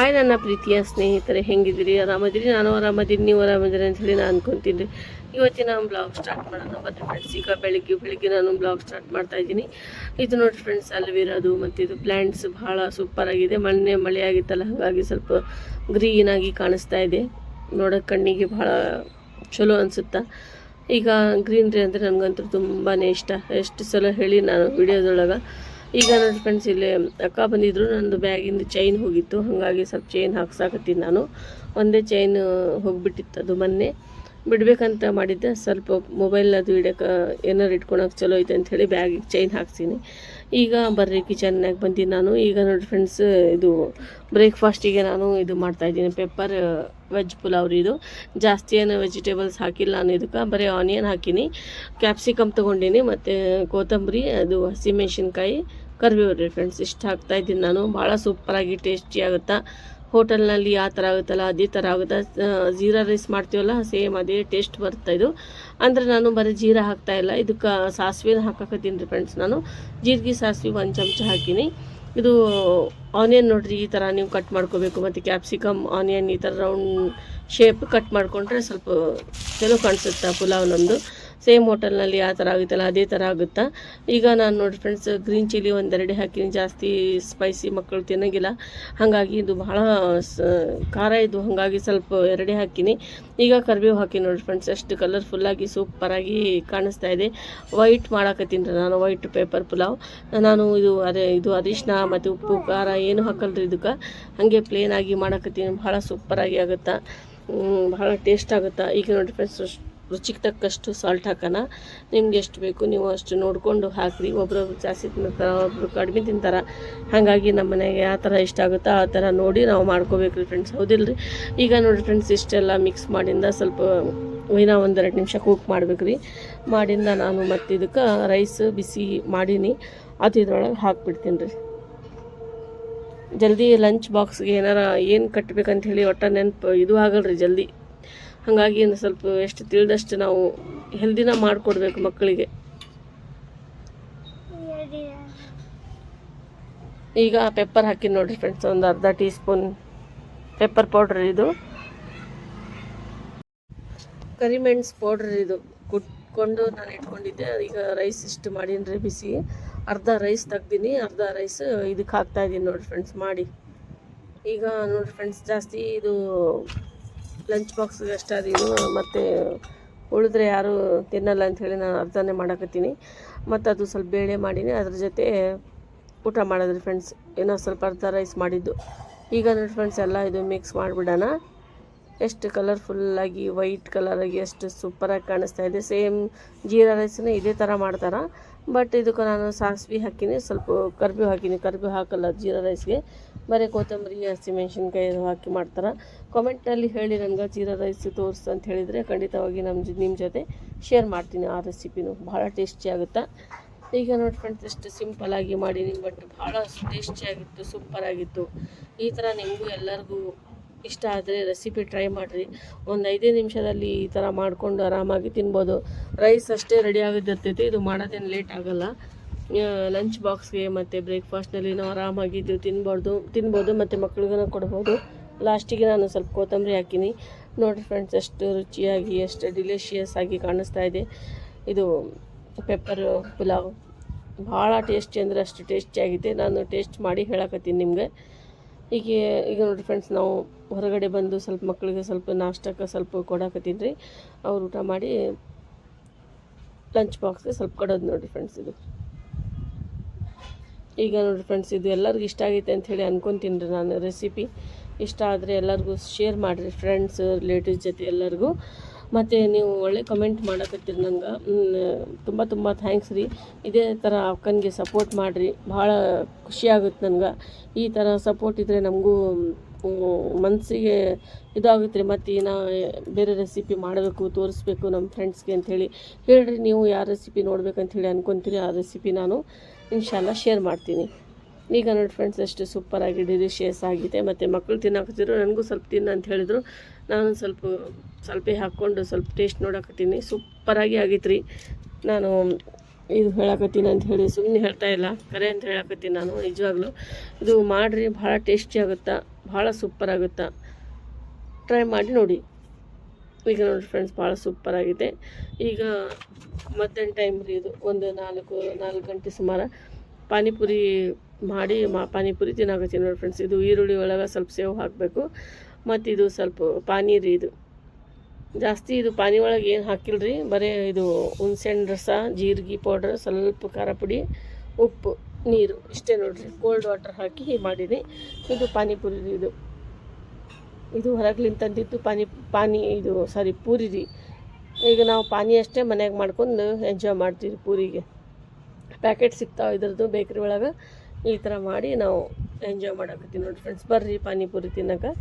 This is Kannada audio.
ಹಾಯ್ ನನ್ನ ಪ್ರೀತಿಯ ಸ್ನೇಹಿತರೆ, ಹೆಂಗಿದ್ದೀರಿ? ಆರಾಮದಿರಿ? ನಾನು ಆರಾಮದೀನಿ, ನೀವು ಆರಾಮದಿರಿ ಅಂತ ಹೇಳಿ ನಾನು ಅನ್ಕೊತೀನಿ. ಇವತ್ತಿನ ಬ್ಲಾಗ್ ಸ್ಟಾರ್ಟ್ ಮಾಡೋಣ ಬನ್ನಿ ಫ್ರೆಂಡ್ಸ್. ಈಗ ಬೆಳಿಗ್ಗೆ ನಾನು ಬ್ಲಾಗ್ ಸ್ಟಾರ್ಟ್ ಮಾಡ್ತಾ ಇದ್ದೀನಿ. ಇದು ನೋಡಿ ಫ್ರೆಂಡ್ಸ್, ಅಲ್ವಿರೋದು ಮತ್ತು ಇದು ಪ್ಲ್ಯಾಂಟ್ಸ್ ಭಾಳ ಸೂಪರಾಗಿದೆ. ಮಳೆ ಆಗಿತ್ತಲ್ಲ, ಹಾಗಾಗಿ ಸ್ವಲ್ಪ ಗ್ರೀನಾಗಿ ಕಾಣಿಸ್ತಾ ಇದೆ. ನೋಡೋಕೆ ಕಣ್ಣಿಗೆ ಭಾಳ ಚಲೋ ಅನಿಸುತ್ತಾ. ಈಗ ಗ್ರೀನ್ರಿ ಅಂದರೆ ನನಗಂತೂ ತುಂಬಾ ಇಷ್ಟ. ಎಷ್ಟು ಸಲ ಹೇಳಿ ನಾನು ವಿಡಿಯೋದೊಳಗೆ. ಈಗ ನನ್ನ ಫ್ರೆಂಡ್ಸ್ ಇಲ್ಲಿ ಅಕ್ಕ ಬಂದಿದ್ದರು, ನನ್ನದು ಬ್ಯಾಗಿಂದು ಚೈನ್ ಹೋಗಿತ್ತು, ಹಾಗಾಗಿ ಸ್ವಲ್ಪ ಚೈನ್ ಹಾಕ್ಸಾಕತ್ತೀನಿ ನಾನು. ಒಂದೇ ಚೈನ್ ಹೋಗಿಬಿಟ್ಟಿತ್ತು, ಅದು ಮೊನ್ನೆ ಬಿಡಬೇಕಂತ ಮಾಡಿದ್ದೆ. ಸ್ವಲ್ಪ ಮೊಬೈಲ್ ಅದು ಇಡೋಕೆ ಏನಾರು ಇಟ್ಕೊಳಕ್ಕೆ ಚಲೋ ಐತೆ ಅಂಥೇಳಿ ಬ್ಯಾಗಿಗೆ ಚೈನ್ ಹಾಕ್ತೀನಿ. ಈಗ ಬರ್ರಿ ಕಿಚನ್ನಾಗ ಬಂದೀನಿ ನಾನು. ಈಗ ನೋಡಿ ಫ್ರೆಂಡ್ಸ್, ಇದು ಬ್ರೇಕ್ಫಾಸ್ಟಿಗೆ ನಾನು ಇದು ಮಾಡ್ತಾಯಿದ್ದೀನಿ, ಪೆಪ್ಪರ್ ವೆಜ್ ಪುಲಾವ್ ರೀ. ಇದು ಜಾಸ್ತಿ ಏನು ವೆಜಿಟೇಬಲ್ಸ್ ಹಾಕಿಲ್ಲ ನಾನು, ಇದಕ್ಕೆ ಬರೀ ಆನಿಯನ್ ಹಾಕೀನಿ, ಕ್ಯಾಪ್ಸಿಕಮ್ ತೊಗೊಂಡೀನಿ, ಮತ್ತು ಕೊತ್ತಂಬರಿ, ಅದು ಹಸಿಮೆಣ್ಸಿನ್ಕಾಯಿ, ಕರಿಬೇವು ರೀ ಫ್ರೆಂಡ್ಸ್. ಇಷ್ಟು ಹಾಕ್ತಾಯಿದ್ದೀನಿ ನಾನು. ಭಾಳ ಸೂಪರಾಗಿ ಟೇಸ್ಟಿ ಆಗುತ್ತಾ. ಹೋಟೆಲ್ನಲ್ಲಿ ಯಾವ ಥರ ಆಗುತ್ತಲ್ಲ ಅದೇ ಥರ ಆಗುತ್ತೆ. ಜೀರಾ ರೈಸ್ ಮಾಡ್ತೀವಲ್ಲ, ಸೇಮ್ ಅದೇ ಟೇಸ್ಟ್ ಬರುತ್ತೆ ಇದು. ಅಂದರೆ ನಾನು ಬರೀ ಜೀರಾ ಹಾಕ್ತಾಯಿಲ್ಲ, ಇದಕ್ಕೆ ಸಾಸಿವೆನ ಹಾಕಕತ್ತೀನಿ ರೀ ಫ್ರೆಂಡ್ಸ್. ನಾನು ಜೀರಿಗೆ ಸಾಸಿವೆ 1 ಚಮಚ ಹಾಕೀನಿ. ಇದು ಆನಿಯನ್ ನೋಡಿರಿ, ಈ ಥರ ನೀವು ಕಟ್ ಮಾಡ್ಕೋಬೇಕು, ಮತ್ತು ಕ್ಯಾಪ್ಸಿಕಮ್ ಆನಿಯನ್ ಈ ಥರ ರೌಂಡ್ ಶೇಪ್ ಕಟ್ ಮಾಡಿಕೊಂಡ್ರೆ ಸ್ವಲ್ಪ ಚಲೋ ಕಾಣಿಸುತ್ತೆ ಪುಲಾವ್ ನಮ್ಮದು. ಸೇಮ್ ಹೋಟೆಲ್ನಲ್ಲಿ ಯಾವ ಥರ ಆಗುತ್ತಲ್ಲ ಅದೇ ಥರ ಆಗುತ್ತಾ. ಈಗ ನಾನು ನೋಡಿ ಫ್ರೆಂಡ್ಸ್, ಗ್ರೀನ್ ಚಿಲ್ಲಿ 1-2 ಹಾಕಿನಿ. ಜಾಸ್ತಿ ಸ್ಪೈಸಿ ಮಕ್ಕಳು ತಿನ್ನೋಂಗಿಲ್ಲ, ಹಾಗಾಗಿ ಇದು ಭಾಳ ಖಾರ ಇದು, ಹಾಗಾಗಿ ಸ್ವಲ್ಪ 2 ಹಾಕಿನಿ. ಈಗ ಕರಿಬೇವು ಹಾಕಿ ನೋಡಿ ಫ್ರೆಂಡ್ಸ್, ಎಷ್ಟು ಕಲರ್ಫುಲ್ಲಾಗಿ ಸೂಪರಾಗಿ ಕಾಣಿಸ್ತಾ ಇದೆ. ವೈಟ್ ಮಾಡಾಕತ್ತೀನಿ ರೀ ನಾನು, ವೈಟ್ ಪೇಪರ್ ಪುಲಾವ್. ನಾನು ಇದು ಅರಿಶಿನ ಮತ್ತು ಉಪ್ಪು ಖಾರ ಏನು ಹಾಕಲ್ರಿ ಇದಕ್ಕೆ, ಹಾಗೆ ಪ್ಲೇನಾಗಿ ಮಾಡಾಕತ್ತೀನಿ. ಭಾಳ ಸೂಪರಾಗಿ ಆಗುತ್ತಾ, ಭಾಳ ಟೇಸ್ಟ್ ಆಗುತ್ತಾ. ಈಗ ನೋಡಿ ಫ್ರೆಂಡ್ಸ್, ರುಚಿಗೆ ತಕ್ಕಷ್ಟು ಸಾಲ್ಟ್ ಹಾಕೋಣ. ನಿಮ್ಗೆ ಎಷ್ಟು ಬೇಕು ನೀವು ಅಷ್ಟು ನೋಡಿಕೊಂಡು ಹಾಕಿರಿ. ಒಬ್ರೊಬ್ರು ಜಾಸ್ತಿ ತಿಂತಾರೆ, ಒಬ್ಬರು ಕಡಿಮೆ ತಿಂತಾರೆ, ಹಾಗಾಗಿ ನಮ್ಮ ಮನೆಗೆ ಯಾವ ಥರ ಇಷ್ಟ ಆಗುತ್ತೋ ಆ ಥರ ನೋಡಿ ನಾವು ಮಾಡ್ಕೋಬೇಕು ರೀ ಫ್ರೆಂಡ್ಸ್, ಹೌದಿಲ್ಲ ರೀ? ಈಗ ನೋಡಿ ಫ್ರೆಂಡ್ಸ್, ಇಷ್ಟೆಲ್ಲ ಮಿಕ್ಸ್ ಮಾಡಿಂದ ಸ್ವಲ್ಪ ಇನ್ನೂ 1-2 ನಿಮಿಷ ಕುಕ್ ಮಾಡ್ಬೇಕು ರೀ. ಮಾಡಿಂದ ನಾನು ಮತ್ತು ಇದಕ್ಕೆ ರೈಸ್ ಬಿಸಿ ಮಾಡೀನಿ, ಅದು ಇದ್ರೊಳಗೆ ಹಾಕ್ಬಿಡ್ತೀನಿ ರೀ. ಜಲ್ದಿ ಲಂಚ್ ಬಾಕ್ಸ್ಗೆ ಏನಾರ ಏನು ಕಟ್ಟಬೇಕಂತ ಹೇಳಿ ಒಟ್ಟು ನೆನಪು ಇದು ಆಗಲ್ರಿ ಜಲ್ದಿ. ಹಾಗಾಗಿ ಸ್ವಲ್ಪ ಎಷ್ಟು ತಿಳಿದಷ್ಟು ನಾವು ಹೆಲ್ದಿನ ಮಾಡಿಕೊಡ್ಬೇಕು ಮಕ್ಕಳಿಗೆ. ಈಗ ಪೆಪ್ಪರ್ ಹಾಕಿ ನೋಡಿರಿ ಫ್ರೆಂಡ್ಸ್, ಒಂದು ಅರ್ಧ ಟೀ ಸ್ಪೂನ್ ಪೆಪ್ಪರ್ ಪೌಡ್ರ್. ಇದು ಕರಿಮೆಣಸು ಪೌಡ್ರ್, ಇದು ಕುಟ್ಕೊಂಡು ನಾನು ಇಟ್ಕೊಂಡಿದ್ದೆ. ಈಗ ರೈಸ್ ಇಷ್ಟು ಮಾಡೀನಿ ರೀ ಬಿಸಿ. ಅರ್ಧ ರೈಸ್ ತೆಗ್ದೀನಿ, ಅರ್ಧ ರೈಸ್ ಇದಕ್ಕೆ ಹಾಕ್ತಾಯಿದ್ದೀನಿ ನೋಡಿರಿ ಫ್ರೆಂಡ್ಸ್ ಮಾಡಿ. ಈಗ ನೋಡಿರಿ ಫ್ರೆಂಡ್ಸ್, ಜಾಸ್ತಿ ಇದು ಲಂಚ್ ಬಾಕ್ಸ್ಗೆ ಅಷ್ಟೇ ಅದು, ಮತ್ತು ಉಳಿದ್ರೆ ಯಾರು ತಿನ್ನಲ್ಲ ಅಂಥೇಳಿ ನಾನು ಅರ್ಧನೇ ಮಾಡಾಕತ್ತೀನಿ. ಮತ್ತು ಅದು ಸ್ವಲ್ಪ ಬೇಳೆ ಮಾಡೀನಿ, ಅದ್ರ ಜೊತೆ ಊಟ ಮಾಡೋದ್ರಿ ಫ್ರೆಂಡ್ಸ್. ಏನೋ ಸ್ವಲ್ಪ ಅರ್ಧ ರೈಸ್ ಮಾಡಿದ್ದು. ಈಗ ನೋಡಿ ಫ್ರೆಂಡ್ಸ್, ಎಲ್ಲ ಇದು ಮಿಕ್ಸ್ ಮಾಡಿಬಿಡೋಣ. ಎಷ್ಟು ಕಲರ್ಫುಲ್ಲಾಗಿ ವೈಟ್ ಕಲರಾಗಿ ಎಷ್ಟು ಸೂಪರಾಗಿ ಕಾಣಿಸ್ತಾ ಇದೆ. ಸೇಮ್ ಜೀರಾ ರೈಸನ್ನ ಇದೇ ಥರ ಮಾಡ್ತಾರೆ, ಬಟ್ ಇದಕ್ಕೆ ನಾನು ಸಾಸಿವೆ ಹಾಕೀನಿ, ಸ್ವಲ್ಪ ಕರಿಬೇವು ಹಾಕೀನಿ. ಕರಿಬೇವು ಹಾಕಲ್ಲ ಜೀರಾ ರೈಸ್ಗೆ, ಬರೀ ಕೊತ್ತಂಬರಿ ಹಸಿಮೆಣ್ಸಿನ್ಕಾಯಿ ಹಾಕಿ ಮಾಡ್ತಾರೆ. ಕಾಮೆಂಟ್ನಲ್ಲಿ ಹೇಳಿ ನನಗೆ ಜೀರಾ ರೈಸ್ ತೋರಿಸು ಅಂತ ಹೇಳಿದರೆ ಖಂಡಿತವಾಗಿ ನಿಮ್ಮ ಜೊತೆ ಶೇರ್ ಮಾಡ್ತೀನಿ ಆ ರೆಸಿಪಿನೂ. ಭಾಳ ಟೇಸ್ಟಿ ಆಗುತ್ತಾ. ಈಗ ನೋಡಿ ಫ್ರೆಂಡ್ಸ್, ಎಷ್ಟು ಸಿಂಪಲ್ಲಾಗಿ ಮಾಡೀನಿ, ಬಟ್ ಭಾಳ ಟೇಸ್ಟಿಯಾಗಿತ್ತು, ಸೂಪರಾಗಿತ್ತು. ಈ ಥರ ನಿಮಗೂ ಎಲ್ಲರಿಗೂ ಇಷ್ಟ ಆದರೆ ರೆಸಿಪಿ ಟ್ರೈ ಮಾಡಿರಿ. ಒಂದು 5 ನಿಮಿಷದಲ್ಲಿ ಈ ಥರ ಮಾಡಿಕೊಂಡು ಆರಾಮಾಗಿ ತಿನ್ಬೋದು. ರೈಸ್ ಅಷ್ಟೇ ರೆಡಿ ಆಗಿದ್ದಿರ್ತೈತಿ, ಇದು ಮಾಡೋದೇನು ಲೇಟ್ ಆಗೋಲ್ಲ. ಲಂಚ್ ಬಾಕ್ಸ್ಗೆ ಮತ್ತು ಬ್ರೇಕ್ಫಾಸ್ಟ್ನಲ್ಲಿ ನಾವು ಆರಾಮಾಗಿ ಇದು ತಿನ್ಬೋದು ಮತ್ತು ಮಕ್ಳಿಗೂ ಕೊಡ್ಬೋದು. ಲಾಸ್ಟಿಗೆ ನಾನು ಸ್ವಲ್ಪ ಕೊತ್ತಂಬರಿ ಹಾಕೀನಿ. ನೋಡಿರಿ ಫ್ರೆಂಡ್ಸ್, ಎಷ್ಟು ರುಚಿಯಾಗಿ ಎಷ್ಟು ಡಿಲಿಷಿಯಸ್ ಆಗಿ ಕಾಣಿಸ್ತಾ ಇದೆ. ಇದು ಪೆಪ್ಪರ್ ಪುಲಾವ್ ಭಾಳ ಟೇಸ್ಟಿ ಅಂದರೆ ಅಷ್ಟು ಟೇಸ್ಟಿಯಾಗಿದೆ. ನಾನು ಟೇಸ್ಟ್ ಮಾಡಿ ಹೇಳಕತ್ತೀನಿ ನಿಮಗೆ. ಈಗ ನೋಡಿ ಫ್ರೆಂಡ್ಸ್, ನಾವು ಹೊರಗಡೆ ಬಂದು ಸ್ವಲ್ಪ ಮಕ್ಕಳಿಗೆ ಸ್ವಲ್ಪ ನಾಷ್ಟಕ್ಕೆ ಸ್ವಲ್ಪ ಕೊಡಾಕತ್ತೀನಿ ರೀ. ಅವ್ರು ಊಟ ಮಾಡಿ ಲಂಚ್ ಬಾಕ್ಸ್ಗೆ ಸ್ವಲ್ಪ ಕೊಡೋದು ನೋಡಿರಿ ಫ್ರೆಂಡ್ಸ್. ಇದು ಈಗ ನೋಡಿ ಫ್ರೆಂಡ್ಸ್, ಇದು ಎಲ್ಲರಿಗೂ ಇಷ್ಟ ಆಗೈತೆ ಅಂಥೇಳಿ ಅನ್ಕೊತೀನಿ ರೀ ನಾನು. ರೆಸಿಪಿ ಇಷ್ಟ ಆದರೆ ಎಲ್ಲರಿಗೂ ಶೇರ್ ಮಾಡಿರಿ, ಫ್ರೆಂಡ್ಸ್ ರಿಲೇಟಿವ್ಸ್ ಜೊತೆ ಎಲ್ಲರಿಗೂ. ಮತ್ತು ನೀವು ಒಳ್ಳೆ ಕಮೆಂಟ್ ಮಾಡಕತ್ತೀರಿ ನನಗೆ, ತುಂಬ ಥ್ಯಾಂಕ್ಸ್ ರೀ. ಇದೇ ಥರ ಅಕ್ಕನಿಗೆ ಸಪೋರ್ಟ್ ಮಾಡಿರಿ, ಭಾಳ ಖುಷಿಯಾಗುತ್ತೆ ನನಗೆ. ಈ ಥರ ಸಪೋರ್ಟ್ ಇದ್ದರೆ ನಮಗೂ ಮನಸ್ಸಿಗೆ ಇದಾಗುತ್ತೆ ರೀ. ಮತ್ತು ನಾ ಬೇರೆ ರೆಸಿಪಿ ಮಾಡಬೇಕು, ತೋರಿಸ್ಬೇಕು ನಮ್ಮ ಫ್ರೆಂಡ್ಸ್ಗೆ ಅಂಥೇಳಿ ಹೇಳ್ರಿ. ನೀವು ಯಾವ ರೆಸಿಪಿ ನೋಡ್ಬೇಕಂಥೇಳಿ ಅನ್ಕೊತೀರಿ, ಆ ರೆಸಿಪಿ ನಾನು ಇನ್ಶಾಲ್ಲ ಶೇರ್ ಮಾಡ್ತೀನಿ. ಈಗ ನೋಡಿ ಫ್ರೆಂಡ್ಸ್, ಎಷ್ಟು ಸೂಪರಾಗಿ ಡಿಲಿಷಿಯಸ್ ಆಗಿದೆ. ಮತ್ತು ಮಕ್ಕಳು ತಿನ್ನಾಕತ್ತಿದ್ರು, ನನಗೂ ಸ್ವಲ್ಪ ತಿನ್ನು ಅಂತ ಹೇಳಿದರು. ನಾನು ಸ್ವಲ್ಪ ಹಾಕ್ಕೊಂಡು ಸ್ವಲ್ಪ ಟೇಸ್ಟ್ ನೋಡಕತ್ತೀನಿ. ಸೂಪರಾಗಿ ಆಗೈತೆ ರೀ. ನಾನು ಇದು ಹೇಳಕತ್ತೀನಿ ಅಂತ ಹೇಳಿ ಸುಮ್ಮನೆ ಹೇಳ್ತಾ ಇಲ್ಲ, ಕರೆ ಅಂತ ಹೇಳಕತ್ತೀನಿ ನಾನು. ನಿಜವಾಗ್ಲೂ ಇದು ಮಾಡಿರಿ, ಭಾಳ ಟೇಸ್ಟಿ ಆಗುತ್ತಾ, ಭಾಳ ಸೂಪರ್ ಆಗುತ್ತೆ, ಟ್ರೈ ಮಾಡಿ ನೋಡಿ. ಈಗ ನೋಡಿ ಫ್ರೆಂಡ್ಸ್ ಭಾಳ ಸೂಪರಾಗಿದೆ. ಈಗ ಮಧ್ಯಾಹ್ನ ಟೈಮ್ ರೀ, ಇದು ಒಂದು 4 ಗಂಟೆ ಸುಮಾರು ಪಾನಿಪುರಿ ಮಾಡಿ ಪಾನಿಪುರಿ ತಿನ್ನಾಕತ್ತೀನಿ ನೋಡಿ ಫ್ರೆಂಡ್ಸ್. ಇದು ಈರುಳ್ಳಿ ಒಳಗೆ ಸ್ವಲ್ಪ ಸೇವು ಹಾಕಬೇಕು, ಮತ್ತು ಇದು ಸ್ವಲ್ಪ ಪಾನಿ ರೀ. ಇದು ಜಾಸ್ತಿ ಇದು ಪಾನಿ ಒಳಗೆ ಏನು ಹಾಕಿಲ್ರಿ, ಬರೀ ಇದು ಹುಣ್ಸೆಹಣ್ಣು ರಸ, ಜೀರಿಗೆ ಪೌಡ್ರ್, ಸ್ವಲ್ಪ ಖಾರ ಪುಡಿ, ಉಪ್ಪು, ನೀರು ಇಷ್ಟೇ ನೋಡಿರಿ. ಕೋಲ್ಡ್ ವಾಟರ್ ಹಾಕಿ ಮಾಡೀನಿ. ಇದು ಪಾನಿಪುರಿ ರೀ. ಇದು ಹೊರಗ್ಲಿಂದ ತಂದಿದ್ದು ಪೂರಿ ರೀ. ಈಗ ನಾವು ಪಾನಿ ಅಷ್ಟೇ ಮನ್ಯಾಗ ಮಾಡ್ಕೊಂಡು ಎಂಜಾಯ್ ಮಾಡ್ತೀವಿ. ಪೂರಿಗೆ ಪ್ಯಾಕೆಟ್ ಸಿಗ್ತಾವೆ ಇದ್ರದ್ದು ಬೇಕ್ರಿ ಒಳಗೆ. ಈ ಥರ ಮಾಡಿ ನಾವು ಎಂಜಾಯ್ ಮಾಡಾಕತ್ತೀವಿ ನೋಡಿ ಫ್ರೆಂಡ್ಸ್. ಬರ್ರಿ ಪಾನಿಪುರಿ ತಿನ್ನೋಕೆ.